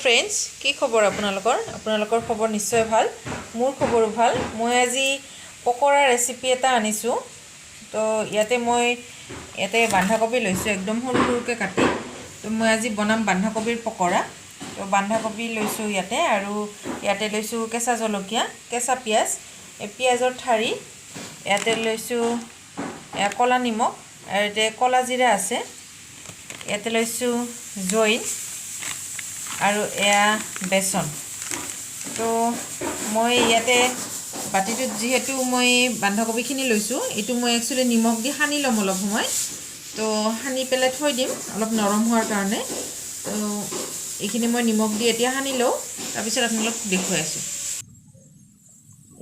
friends কি খবৰ আপোনালোকৰ খবৰ নিশ্চয় ভাল মোৰ খবৰো ভাল মই আজি পকৰা ৰেচিপি এটা আনিছো তো ইয়াতে মই বন্ধাকবি লৈছো একদম সৰু সৰুকে কাটি তো মই আজি বনাম বন্ধাকবিৰ পকৰা তো বন্ধাকবি লৈছো ইয়াতে আৰু ইয়াতে লৈছো কেঁচা জলকীয়া কেঁচা পিয়াজ পিয়াজৰ ঠাৰি ইয়াতে লৈছো কলা নিমখ আৰু ইয়াতে কলা জিৰা আছে ইয়াতে লৈছো জইন আৰু এয়া বেসন তো মই ইয়াতে বাটিটো যেহেতু মই বন্ধাকবিখিনি লৈছো এটো মই একচুয়ালি নিমখ দি হানি লম অলপ সময় তো হানি পেলে থৈ দিম অলপ নৰম হোৱাৰ কাৰণে তো এইখিনি মই নিমখ দি এতিয়া হানি লও তাৰ পিছত আপোনালোক দেখুৱাই আছো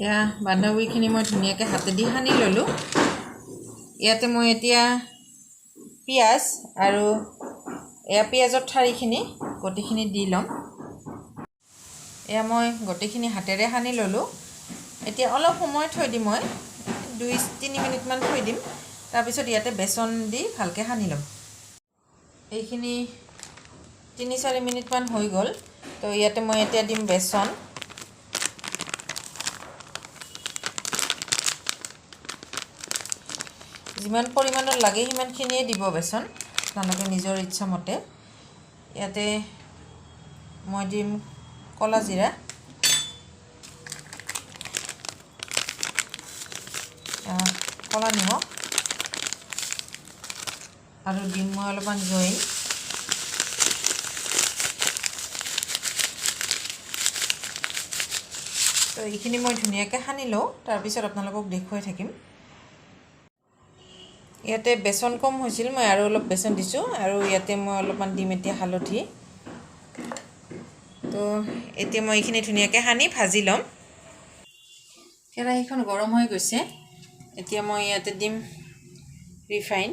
ইয়া বন্ধাকবিখিনি মই ধুনিয়াকৈ হাতে দি হানি ললো ইয়াতে মই এতিয়া পিয়াজ আৰু এয়া পিয়াজৰ ঠাৰিখিনি গটিখিনি দি লম এয়া মই গটিখিনি হাতেৰে হানি ললো এতিয়া অলপ সময় থৈ দিম মই 2-3 মিনিট মান থৈ দিম তাৰ পিছত ইয়াতে বেসন দি ভালকে হানি লম এইখিনি 3-4 মিনিট মান হৈ গল তো ইয়াতে মই এতিয়া দিম বেসন যিমান পৰিমাণৰ লাগে সিমানখিনিয়ে দিব বেসন আপোনালোকে নিজৰ ইচ্ছা মতে ইয়াতে মই দিম কলা জিৰা কলা নিমখ আৰু দিম মই অলপমান জইন তো এইখিনি মই ধুনিয়াকৈ সানি লওঁ তাৰ পিছত আপোনালোকক দেখুৱাই থাকিম ইয়াতে বেসন কম হৈছিল মই আৰু অলপ বেসন দিছো আৰু ইয়াতে মই অলপমান দিম এতিয়া হালধি তো এতিয়া মই এইখিনি ধুনিয়াকৈ সানি ভাজি লম কেৰাহীখন গৰম হৈ গৈছে এতিয়া মই ইয়াতে দিম ৰিফাইন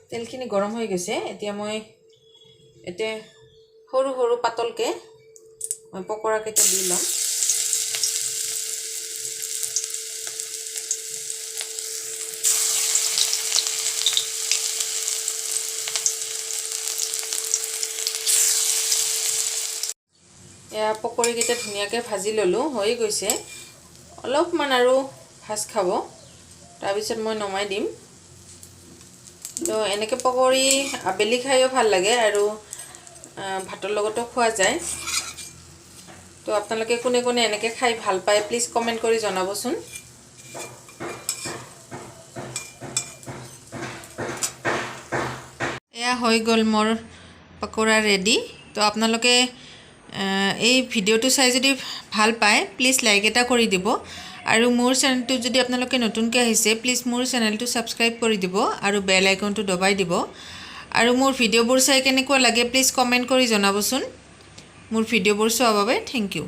তেলখিনি গৰম হৈ গৈছে এতিয়া মই এতে সৰু সৰু পাতলকে মই পকৰা কেইটা দি লম এয়া পকৰি কেইটা ধুনিয়াকৈ ভাজি ললো হৈ গৈছে অলপমান আৰু ভাজ খাব তাৰ পিছত মই নমাই দিম তো এনেকে পকৰি আবেলি খাইও ভাল লাগে আৰু ভাতৰ লগতো খোৱা যায় তো আপোনালোকে কোনে কোনে এনেকে খাই ভাল পায় প্লিজ কমেন্ট কৰি জনাবচোন এয়া হৈ গল মোৰ পকৰা ৰেডি তো আপোনালোকে এই ভিডিওটো চাই যদি ভাল পায় প্লিজ লাইক এটা কৰি দিব আৰু মোৰ চেনেলটো যদি আপোনালোকে নতুনকৈ আহিছে প্লিজ মোৰ চেনেলটো সাবস্ক্ৰাইব কৰি দিব আৰু বেল আইকনটো দবাই দিব আৰু মোৰ ভিডিওবোৰ চাই কেনেকুৱা লাগে প্লিজ কমেন্ট কৰি জনাবচোন মোৰ ভিডিওবোৰ চোৱাৰ বাবে থ্যাংক ইউ